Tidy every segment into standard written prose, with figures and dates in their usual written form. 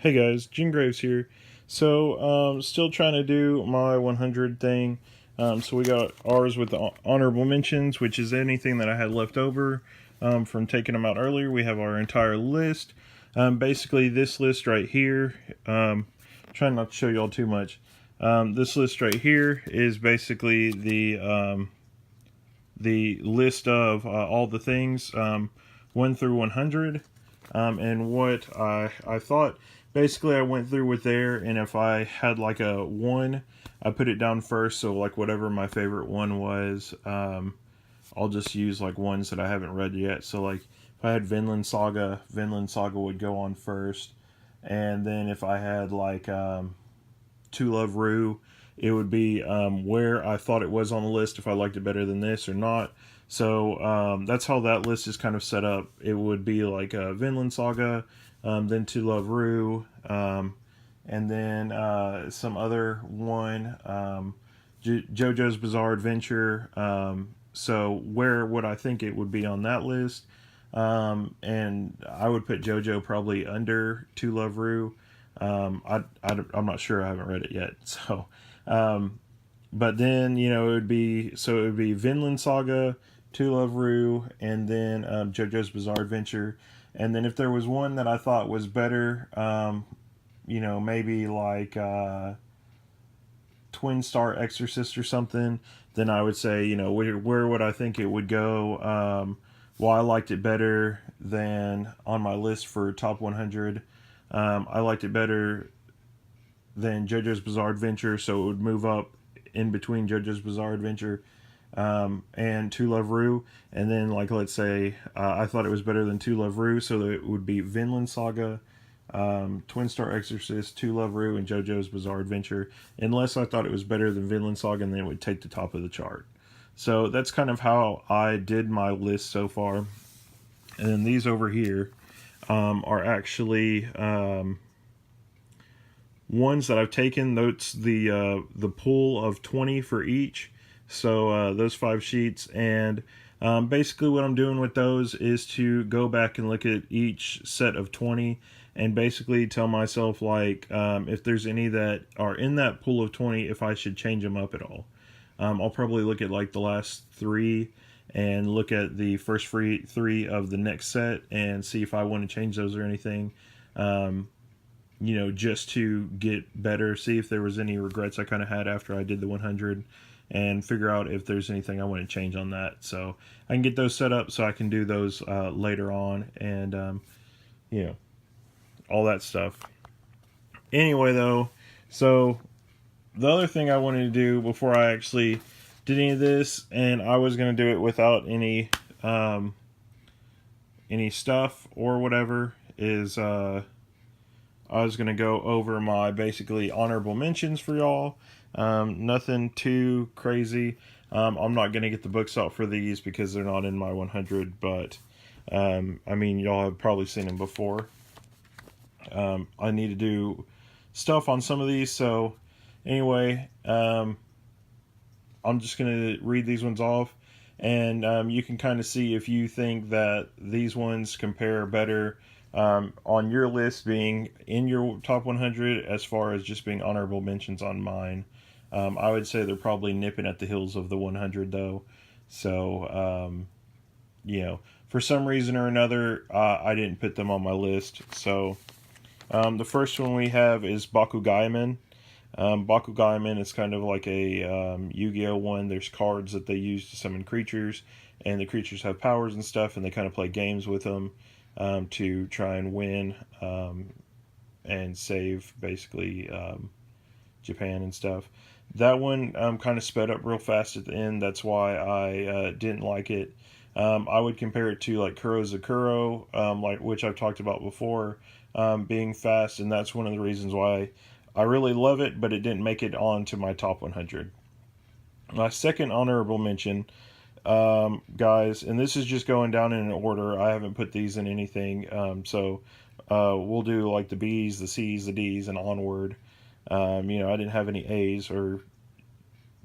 Hey guys, Gene Graves here. So, still trying to do my 100 thing. So we got ours with the honorable mentions, which is anything that I had left over from taking them out earlier. We have our entire list. Basically, this list right here. Trying not to show y'all too much. This list right here is basically the list of all the things 1 through 100. And what I thought, basically I went through with there, and if I had like a 1, I put it down first, so like whatever my favorite one was, I'll just use like ones that I haven't read yet. So like if I had Vinland Saga would go on first, and then if I had like To Love Rue, it would be where I thought it was on the list, if I liked it better than this or not. So that's how that list is kind of set up. It would be like Vinland Saga, then To Love Rue, and then some other one, JoJo's Bizarre Adventure. So where would I think it would be on that list? And I would put JoJo probably under To Love Rue. I'm not sure. I haven't read it yet. So, but then it would be Vinland Saga, To Love Rue, and then JoJo's Bizarre Adventure. And then if there was one that I thought was better, maybe like Twin Star Exorcist or something, then I would say, where would I think it would go? Well, I liked it better than on my list for top 100. I liked it better than JoJo's Bizarre Adventure, so it would move up in between JoJo's Bizarre Adventure and To Love Rue. And then, like, let's say I thought it was better than To Love Rue, so it would be Vinland Saga, Twin Star Exorcist, To Love Rue, and JoJo's Bizarre Adventure. Unless I thought it was better than Vinland Saga, and then it would take the top of the chart. So that's kind of how I did my list so far. And then these over here are actually ones that I've taken. That's the pool of 20 for each. So those 5 sheets, and basically what I'm doing with those is to go back and look at each set of 20 and basically tell myself, like, if there's any that are in that pool of 20, if I should change them up at all. I'll probably look at like the last 3 and look at the first 3 of the next set and see if I want to change those or anything. Just to get better, see if there was any regrets I kind of had after I did the 100, and figure out if there's anything I want to change on that. So I can get those set up so I can do those later on, and all that stuff. Anyway, though, so the other thing I wanted to do before I actually did any of this, and I was going to do it without any stuff or whatever, is I was going to go over my basically honorable mentions for y'all. Nothing too crazy. I'm not going to get the books out for these because they're not in my 100, but y'all have probably seen them before. I need to do stuff on some of these, so anyway, I'm just going to read these ones off, and you can kind of see if you think that these ones compare better on your list being in your top 100 as far as just being honorable mentions on mine. I would say they're probably nipping at the heels of the 100, though. So, for some reason or another, I didn't put them on my list. So, the first one we have is Bakugaimon. Bakugaimon is kind of like a Yu-Gi-Oh! One. There's cards that they use to summon creatures, and the creatures have powers and stuff, and they kind of play games with them to try and win and save, basically, Japan and stuff. That one kind of sped up real fast at the end. That's why I didn't like it. I would compare it to like Kurozakuro, which I've talked about before, being fast, and that's one of the reasons why I really love it, but it didn't make it onto my top 100. My second honorable mention, guys, and this is just going down in an order. I haven't put these in anything, so we'll do like the B's, the C's, the D's, and onward. I didn't have any A's or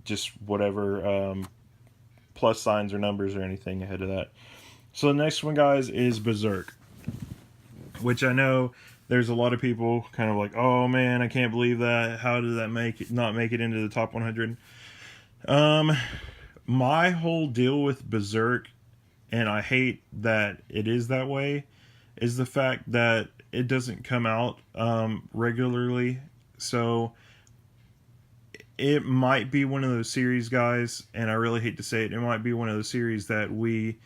just whatever plus signs or numbers or anything ahead of that. So the next one, guys, is Berserk, which I know there's a lot of people kind of like, oh man, I can't believe that. How did that not make it into the top 100? Um, my whole deal with Berserk, and I hate that it is that way, is the fact that it doesn't come out regularly. So it might be one of those series, guys, and I really hate to say it, it might be one of those series that we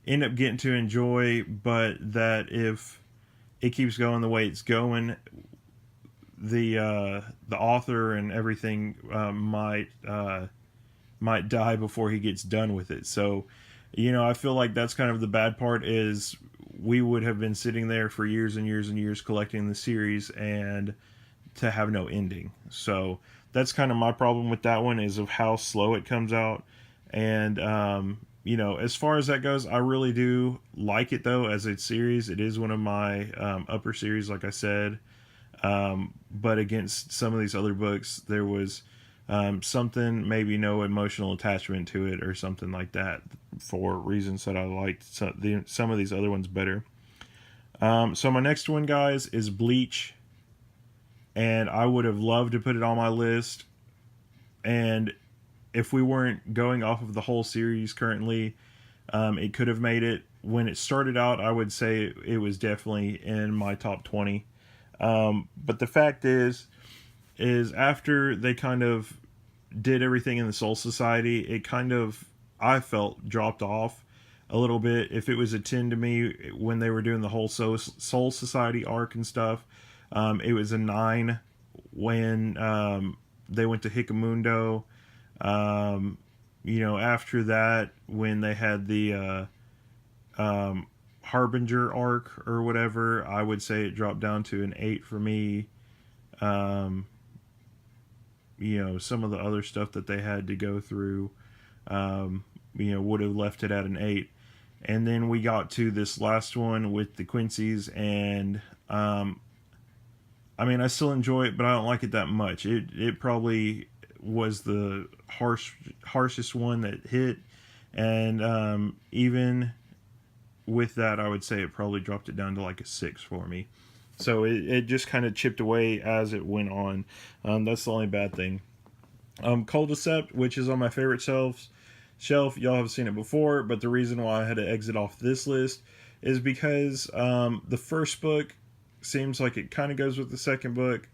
end up getting to enjoy, but that if it keeps going the way it's going, the author and everything might die before he gets done with it. So, I feel like that's kind of the bad part is we would have been sitting there for years and years and years collecting the series and to have no ending. So that's kind of my problem with that one is of how slow it comes out. And as far as that goes, I really do like it though as a series. It is one of my upper series, like I said. But against some of these other books, there was something, maybe no emotional attachment to it or something like that for reasons that I liked some of these other ones better. So my next one, guys, is Bleach. And I would have loved to put it on my list. And if we weren't going off of the whole series currently, it could have made it. When it started out, I would say it was definitely in my top 20. But the fact is after they kind of did everything in the Soul Society, it kind of, I felt, dropped off a little bit. If it was a 10 to me when they were doing the whole Soul Society arc and stuff, it was a 9 when they went to Hikamundo. After that, when they had the Harbinger arc or whatever, I would say it dropped down to an 8 for me. Some of the other stuff that they had to go through, would have left it at an 8. And then we got to this last one with the Quincy's, and I still enjoy it, but I don't like it that much. It probably was the harshest one that hit, and even with that, I would say it probably dropped it down to like a 6 for me. So it just kind of chipped away as it went on. That's the only bad thing. Culticept, which is on my favorite shelf, y'all have seen it before, but the reason why I had to exit off this list is because the first book seems like it kind of goes with the second book,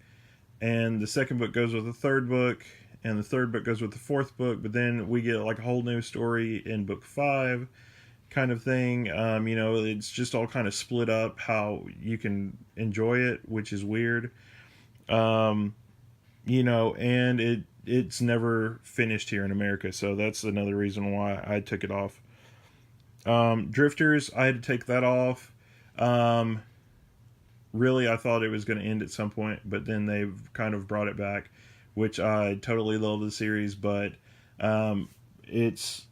and the second book goes with the third book, and the third book goes with the fourth book, but then we get like a whole new story in book 5 kind of thing. It's just all kind of split up how you can enjoy it, which is weird. And it's never finished here in America, so that's another reason why I took it off. Drifters, I had to take that off. Really, I thought it was going to end at some point, but then they've kind of brought it back, which I totally love the series, but it's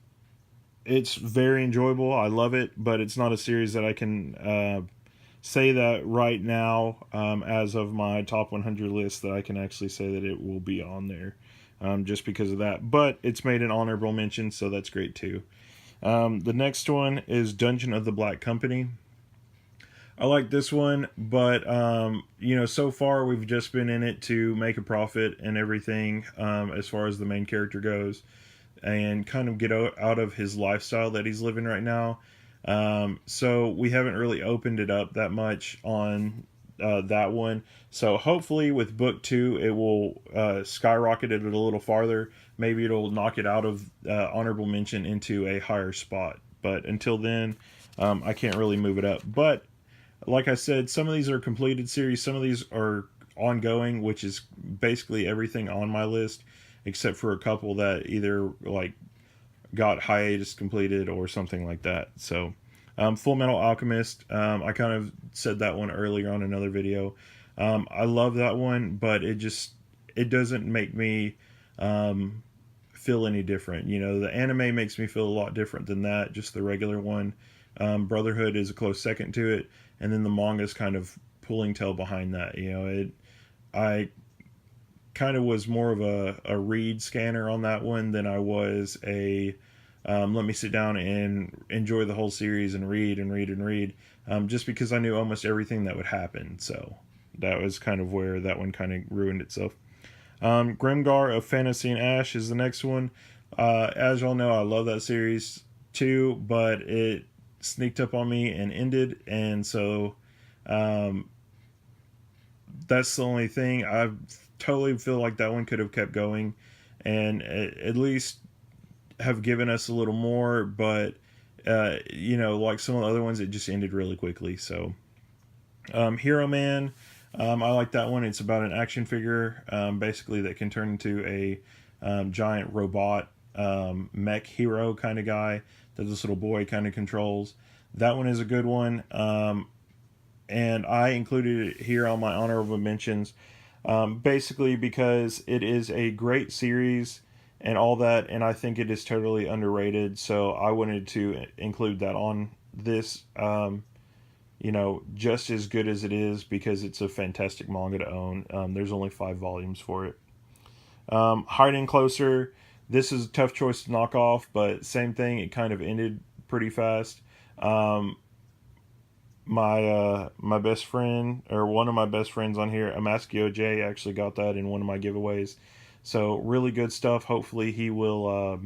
very enjoyable. I love it, but it's not a series that I can say that right now, as of my top 100 list, that I can actually say that it will be on there, just because of that. But it's made an honorable mention, so that's great too. The next one is Dungeon of the Black Company. I like this one, but so far we've just been in it to make a profit and everything, as far as the main character goes, and kind of get out of his lifestyle that he's living right now. So we haven't really opened it up that much on that one. So hopefully with book 2, it will skyrocket it a little farther. Maybe it'll knock it out of honorable mention into a higher spot. But until then, I can't really move it up. But like I said, some of these are completed series. Some of these are ongoing, which is basically everything on my list, except for a couple that either like got hiatus completed or something like that. So Full Metal Alchemist, I kind of said that one earlier on another video. I love that one, but it doesn't make me feel any different. The anime makes me feel a lot different than that, just the regular one. Brotherhood is a close second to it, and then the manga's kind of pulling tail behind that. I kind of was more of a read scanner on that one than I was a let me sit down and enjoy the whole series and read and read and read, just because I knew almost everything that would happen. So that was kind of where that one kind of ruined itself. Grimgar of Fantasy and Ash is the next one. As y'all know, I love that series too, but it sneaked up on me and ended, and so um, that's the only thing. I totally feel like that one could have kept going, and at least have given us a little more. But like some of the other ones, it just ended really quickly. So, Hero Man, I like that one. It's about an action figure, basically that can turn into a giant robot mech hero kind of guy that this little boy kind of controls. That one is a good one. And I included it here on my honorable mentions, basically because it is a great series and all that, and I think it is totally underrated. So I wanted to include that on this. Just as good as it is because it's a fantastic manga to own. There's only 5 volumes for it. Hiding Closer. This is a tough choice to knock off, but same thing. It kind of ended pretty fast. Um, my best friend, or one of my best friends on here, Amaskio J, actually got that in one of my giveaways. So really good stuff. Hopefully he will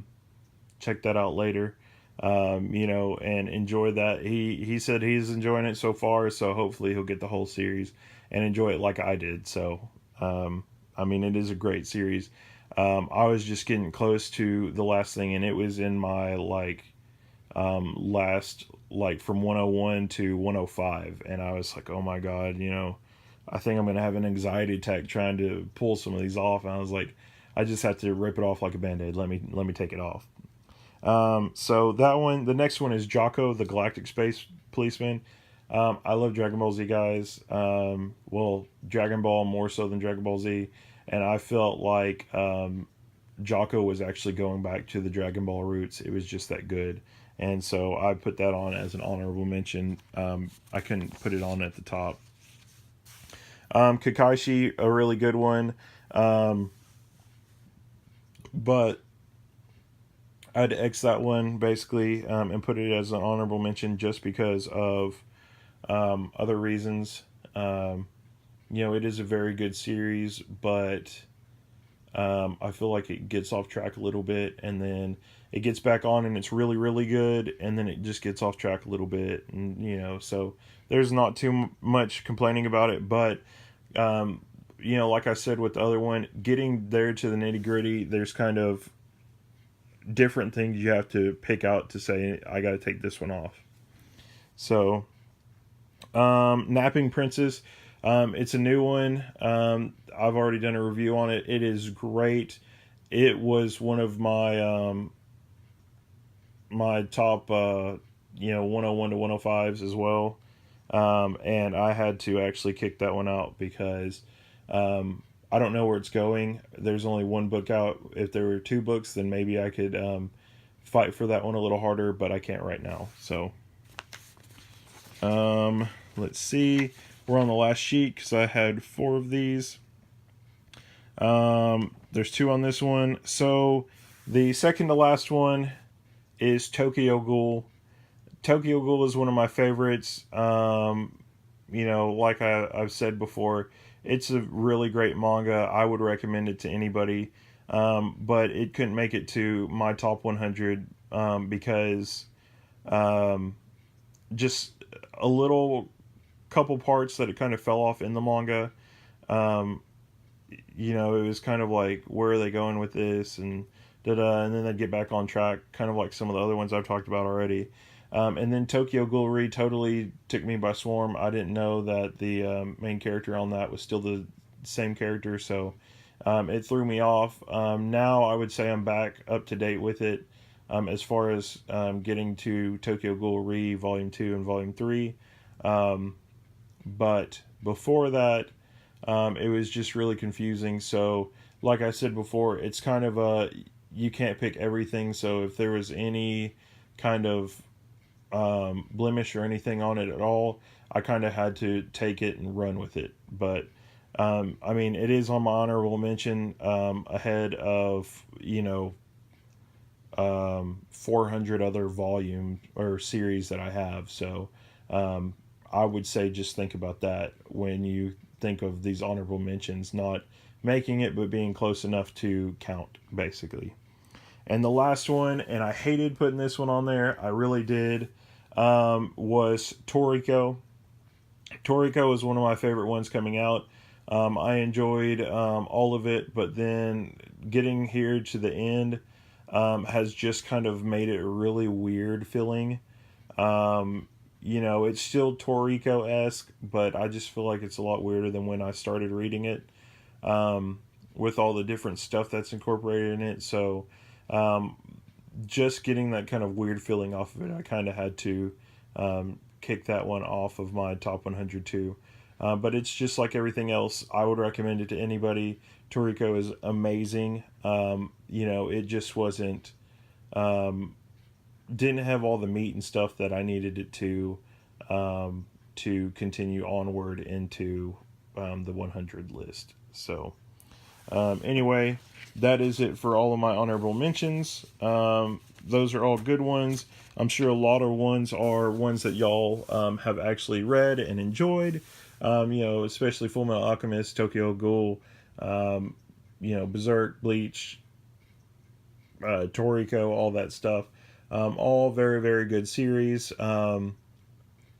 check that out later. And enjoy that. He said he's enjoying it so far, so hopefully he'll get the whole series and enjoy it like I did. So, it is a great series. I was just getting close to the last thing, and it was in my last, from 101 to 105, and I was like, oh my god, I think I'm gonna have an anxiety attack trying to pull some of these off. And I was like, I just have to rip it off like a band-aid. Let me take it off. So that one, the next one is Jocko, the Galactic Space Policeman. I love Dragon Ball Z, guys. Dragon Ball more so than Dragon Ball Z, and I felt like Jocko was actually going back to the Dragon Ball roots. It was just that good, and so I put that on as an honorable mention. I couldn't put it on at the top. Kakashi, a really good one, but I'd X that one basically, and put it as an honorable mention just because of other reasons. It is a very good series, but I feel like it gets off track a little bit, and then it gets back on, and it's really, really good, and then it just gets off track a little bit, and so there's not too much complaining about it, but like I said with the other one, getting there to the nitty gritty, there's kind of different things you have to pick out to say I got to take this one off. So, Napping Princess, it's a new one. I've already done a review on it. It is great. It was one of my top 101 to 105s as well. And I had to actually kick that one out because I don't know where it's going. There's only one book out. If there were 2 books, then maybe I could fight for that one a little harder, but I can't right now. So, let's see. We're on the last sheet because I had 4 of these. There's 2 on this one. So, the second to last one is Tokyo Ghoul. Tokyo Ghoul is one of my favorites. Like I've said before, it's a really great manga. I would recommend it to anybody. But it couldn't make it to my top 100 because just a little couple parts that it kind of fell off in the manga. It was kind of like, where are they going with this? And and then they'd get back on track, kind of like some of the other ones I've talked about already. And then Tokyo Ghoul totally took me by swarm. I didn't know that the main character on that was still the same character, so it threw me off. Now I would say I'm back up to date with it as far as getting to Tokyo Ghoul Volume 2 and Volume 3. But before that, it was just really confusing. So, like I said before, it's kind of you can't pick everything. So if there was any kind of blemish or anything on it at all, I kind of had to take it and run with it. But it is on my honorable mention ahead of 400 other volume or series that I have. So I would say just think about that when you think of these honorable mentions, not making it, but being close enough to count, basically. And the last one, and I hated putting this one on there, I really did, was Toriko. Toriko is one of my favorite ones coming out. I enjoyed all of it, but then getting here to the end has just kind of made it really weird feeling. It's still Toriko esque, but I just feel like it's a lot weirder than when I started reading it, with all the different stuff that's incorporated in it. So, just getting that kind of weird feeling off of it, I kind of had to kick that one off of my top 100 too. But it's just like everything else. I would recommend it to anybody. Toriko is amazing. It just wasn't, didn't have all the meat and stuff that I needed it to continue onward into the 100 list. So, anyway, that is it for all of my honorable mentions. Those are all good ones. I'm sure a lot of ones are ones that y'all have actually read and enjoyed. Especially Full Metal Alchemist, Tokyo Ghoul, Berserk, Bleach, Toriko, all that stuff. All very, very good series.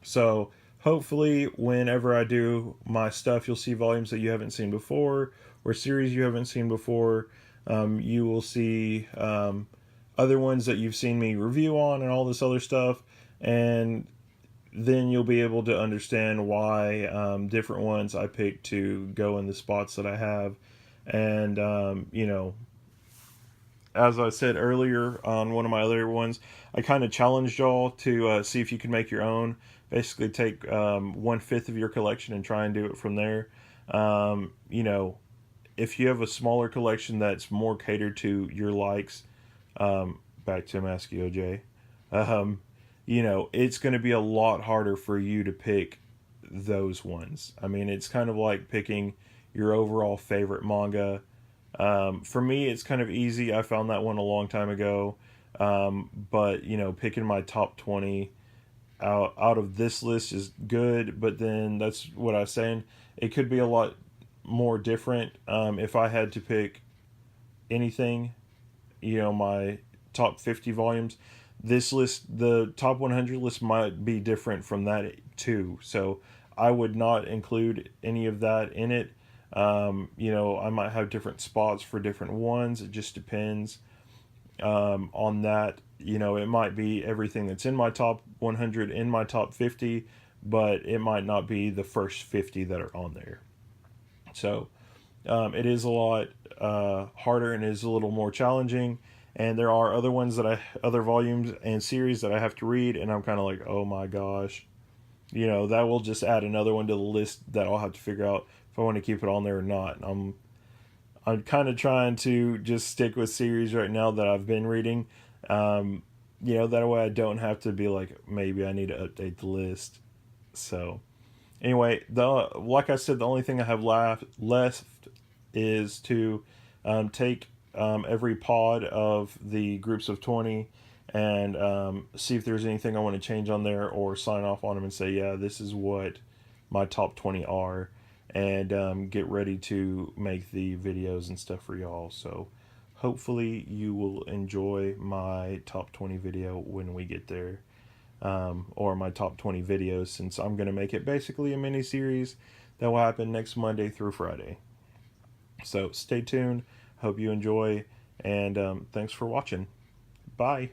So hopefully whenever I do my stuff, you'll see volumes that you haven't seen before or series you haven't seen before. You will see other ones that you've seen me review on and all this other stuff. And then you'll be able to understand why different ones I picked to go in the spots that I have. And, as I said earlier on one of my other ones, I kind of challenged y'all to see if you can make your own. Basically, take 1/5 of your collection and try and do it from there. If you have a smaller collection that's more catered to your likes, back to Maskio J, it's going to be a lot harder for you to pick those ones. I mean, it's kind of like picking your overall favorite manga. For me, it's kind of easy. I found that one a long time ago. But, picking my top 20 out of this list is good. But then that's what I was saying. It could be a lot more different if I had to pick anything, my top 50 volumes. This list, the top 100 list, might be different from that too. So I would not include any of that in it. I might have different spots for different ones. It just depends on that. It might be everything that's in my top 100 in my top 50, but it might not be the first 50 that are on there. So it is a lot harder and is a little more challenging. And there are other ones other volumes and series that I have to read, and I'm kind of like, oh my gosh, that will just add another one to the list that I'll have to figure out if I want to keep it on there or not. I'm kind of trying to just stick with series right now that I've been reading. That way I don't have to be like, maybe I need to update the list. So anyway, like I said, the only thing I have left is to take every pod of the groups of 20 and see if there's anything I want to change on there or sign off on them and say, yeah, this is what my top 20 are, and get ready to make the videos and stuff for y'all. So hopefully you will enjoy my top 20 video when we get there, or my top 20 videos, since I'm going to make it basically a mini series that will happen next Monday through Friday. So stay tuned. Hope you enjoy, and thanks for watching. Bye.